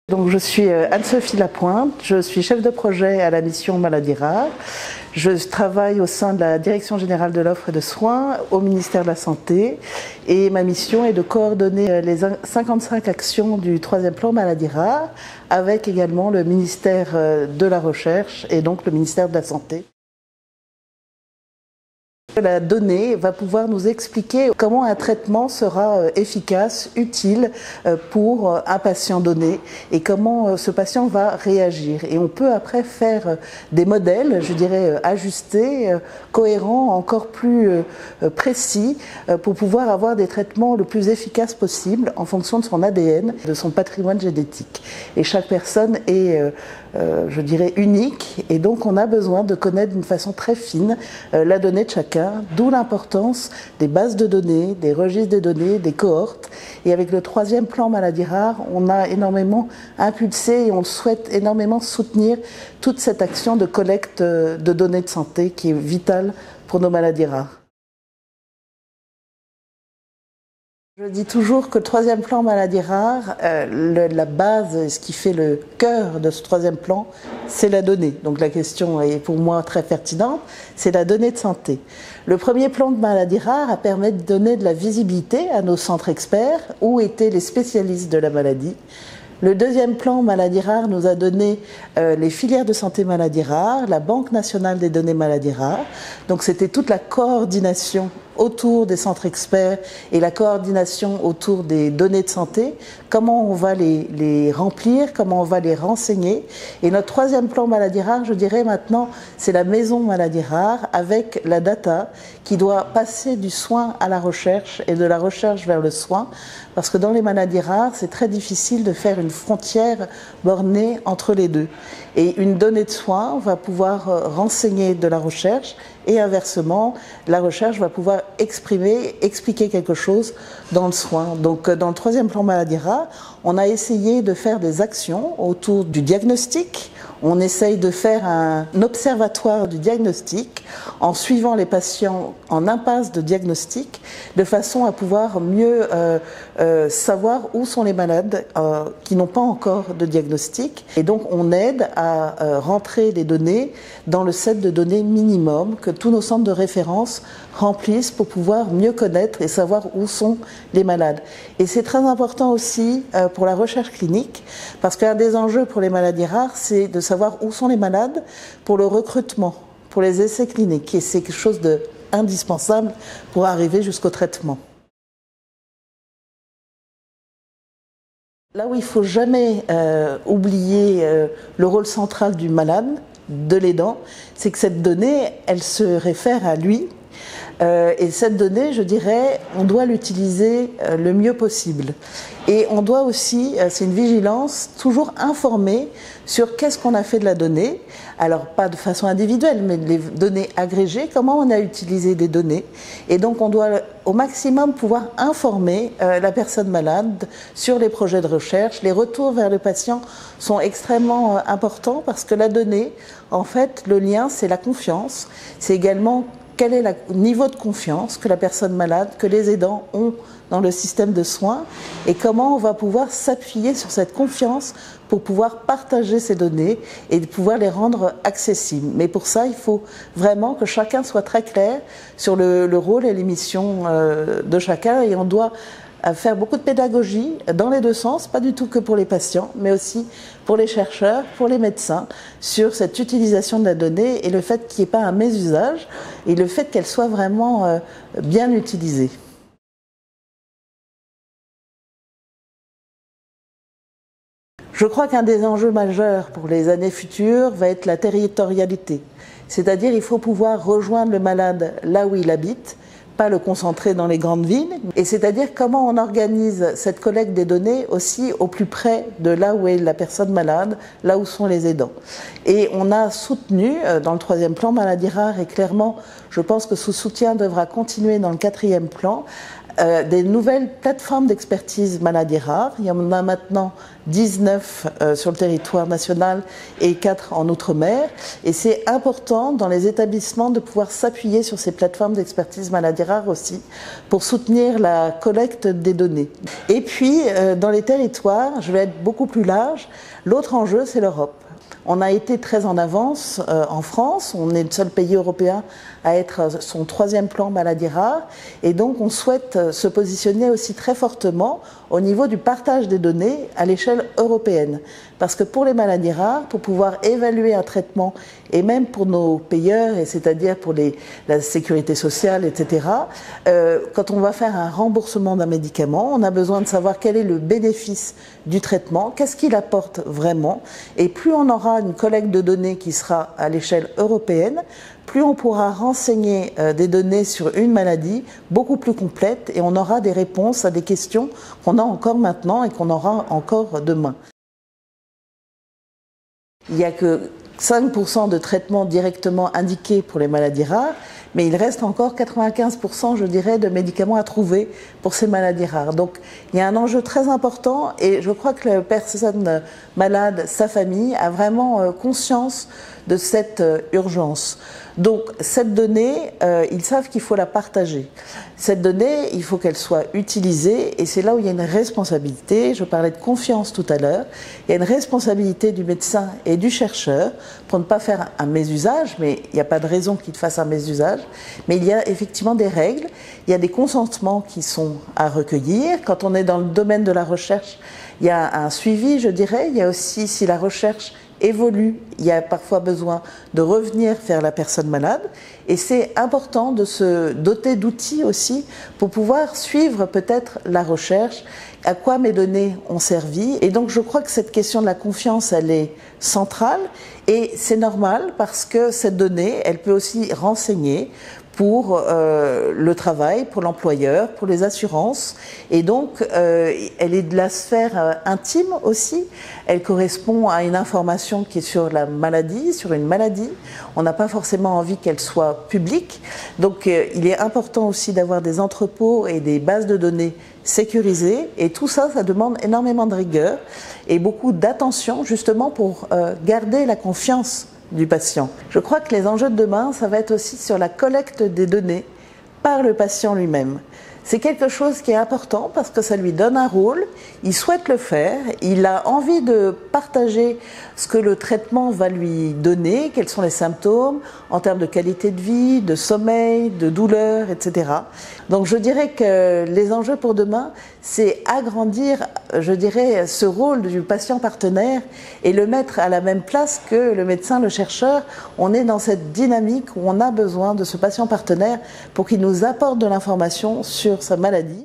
Donc, je suis Anne-Sophie Lapointe, je suis chef de projet à la mission Maladies rares. Je travaille au sein de la Direction générale de l'offre et de soins au ministère de la Santé et ma mission est de coordonner les 55 actions du 3e plan Maladies rares avec également le ministère de la Recherche et donc le ministère de la Santé. La donnée va pouvoir nous expliquer comment un traitement sera efficace, utile pour un patient donné et comment ce patient va réagir. Et on peut après faire des modèles, je dirais, ajustés, cohérents, encore plus précis pour pouvoir avoir des traitements le plus efficaces possible en fonction de son ADN, de son patrimoine génétique. Et chaque personne est, je dirais, unique et donc on a besoin de connaître d'une façon très fine la donnée de chacun. D'où l'importance des bases de données, des registres de données, des cohortes. Et avec le 3e plan Maladies rares, on a énormément impulsé et on souhaite énormément soutenir toute cette action de collecte de données de santé qui est vitale pour nos maladies rares. Je dis toujours que le 3e plan Maladies rares, la base, ce qui fait le cœur de ce 3e plan, c'est la donnée. Donc la question est pour moi très pertinente, c'est la donnée de santé. Le 1er plan de Maladies rares a permis de donner de la visibilité à nos centres experts, où étaient les spécialistes de la maladie. Le 2e plan Maladies rares nous a donné les filières de santé maladies rares, la Banque nationale des données maladies rares. Donc c'était toute la coordination autour des centres experts et la coordination autour des données de santé, comment on va les remplir, comment on va les renseigner. Et notre 3e plan Maladies rares, je dirais maintenant, c'est la maison Maladies rares avec la data qui doit passer du soin à la recherche et de la recherche vers le soin, parce que dans les maladies rares, c'est très difficile de faire une frontière bornée entre les deux. Et une donnée de soin va pouvoir renseigner de la recherche et inversement, la recherche va pouvoir expliquer quelque chose dans le soin. Donc dans le 3e plan Maladies rares, on a essayé de faire des actions autour du diagnostic. On essaye de faire un observatoire du diagnostic en suivant les patients en impasse de diagnostic de façon à pouvoir mieux savoir où sont les malades qui n'ont pas encore de diagnostic. Et donc on aide à rentrer les données dans le set de données minimum que tous nos centres de référence remplissent pour pouvoir mieux connaître et savoir où sont les malades. Et c'est très important aussi pour la recherche clinique, parce qu'un des enjeux pour les maladies rares, c'est de savoir où sont les malades pour le recrutement, pour les essais cliniques. Et c'est quelque chose d'indispensable pour arriver jusqu'au traitement. Là où il ne faut jamais oublier le rôle central du malade, de l'aidant, c'est que cette donnée, elle se réfère à lui. Et cette donnée, je dirais, on doit l'utiliser le mieux possible. Et on doit aussi, c'est une vigilance, toujours informer sur qu'est-ce qu'on a fait de la donnée. Alors pas de façon individuelle, mais les données agrégées, comment on a utilisé des données. Et donc on doit au maximum pouvoir informer la personne malade sur les projets de recherche. Les retours vers le patient sont extrêmement importants parce que la donnée, en fait, le lien, c'est la confiance. C'est également quel est le niveau de confiance que la personne malade, que les aidants ont dans le système de soins et comment on va pouvoir s'appuyer sur cette confiance pour pouvoir partager ces données et pouvoir les rendre accessibles. Mais pour ça, il faut vraiment que chacun soit très clair sur le rôle et les missions de chacun et on doit faire beaucoup de pédagogie dans les deux sens, pas du tout que pour les patients, mais aussi pour les chercheurs, pour les médecins, sur cette utilisation de la donnée et le fait qu'il n'y ait pas un mésusage et le fait qu'elle soit vraiment bien utilisée. Je crois qu'un des enjeux majeurs pour les années futures va être la territorialité. C'est-à-dire qu'il faut pouvoir rejoindre le malade là où il habite, pas le concentrer dans les grandes villes. Et c'est-à-dire comment on organise cette collecte des données aussi au plus près de là où est la personne malade, là où sont les aidants. Et on a soutenu dans le 3e plan Maladies rares et clairement, je pense que ce soutien devra continuer dans le 4e plan, des nouvelles plateformes d'expertise maladies rares. Il y en a maintenant 19 sur le territoire national et 4 en Outre-mer. Et c'est important dans les établissements de pouvoir s'appuyer sur ces plateformes d'expertise maladies rares aussi pour soutenir la collecte des données. Et puis, dans les territoires, je vais être beaucoup plus large, l'autre enjeu, c'est l'Europe. On a été très en avance en France, on est le seul pays européen à être son 3e plan maladies rares et donc on souhaite se positionner aussi très fortement au niveau du partage des données à l'échelle européenne. Parce que pour les maladies rares, pour pouvoir évaluer un traitement et même pour nos payeurs, et c'est-à-dire pour la sécurité sociale, etc., quand on va faire un remboursement d'un médicament, on a besoin de savoir quel est le bénéfice du traitement, qu'est-ce qu'il apporte vraiment, et plus on aura une collecte de données qui sera à l'échelle européenne, plus on pourra renseigner des données sur une maladie beaucoup plus complète et on aura des réponses à des questions qu'on a encore maintenant et qu'on aura encore demain. Il n'y a que 5% de traitements directement indiqués pour les maladies rares, mais il reste encore 95%, je dirais, de médicaments à trouver pour ces maladies rares. Donc il y a un enjeu très important et je crois que la personne malade, sa famille, a vraiment conscience de cette urgence. Donc cette donnée, ils savent qu'il faut la partager. Cette donnée, il faut qu'elle soit utilisée et c'est là où il y a une responsabilité. Je parlais de confiance tout à l'heure. Il y a une responsabilité du médecin et du chercheur pour ne pas faire un mésusage, mais il n'y a pas de raison qu'il fasse un mésusage. Mais il y a effectivement des règles, il y a des consentements qui sont à recueillir. Quand on est dans le domaine de la recherche, il y a un suivi, je dirais. Il y a aussi, si la recherche évolue, il y a parfois besoin de revenir vers la personne malade et c'est important de se doter d'outils aussi pour pouvoir suivre peut-être la recherche, à quoi mes données ont servi. Et donc je crois que cette question de la confiance, elle est centrale et c'est normal parce que cette donnée, elle peut aussi renseigner pour le travail, pour l'employeur, pour les assurances. Et donc, elle est de la sphère intime aussi. Elle correspond à une information qui est sur la maladie, sur une maladie. On n'a pas forcément envie qu'elle soit publique. Donc, il est important aussi d'avoir des entrepôts et des bases de données sécurisées. Et tout ça, ça demande énormément de rigueur et beaucoup d'attention, justement, pour garder la confiance du patient. Je crois que les enjeux de demain, ça va être aussi sur la collecte des données par le patient lui-même. C'est quelque chose qui est important parce que ça lui donne un rôle, il souhaite le faire, il a envie de partager ce que le traitement va lui donner, quels sont les symptômes en termes de qualité de vie, de sommeil, de douleur, etc. Donc je dirais que les enjeux pour demain, c'est agrandir, je dirais, ce rôle du patient partenaire et le mettre à la même place que le médecin, le chercheur. On est dans cette dynamique où on a besoin de ce patient partenaire pour qu'il nous apporte de l'information sur sa maladie.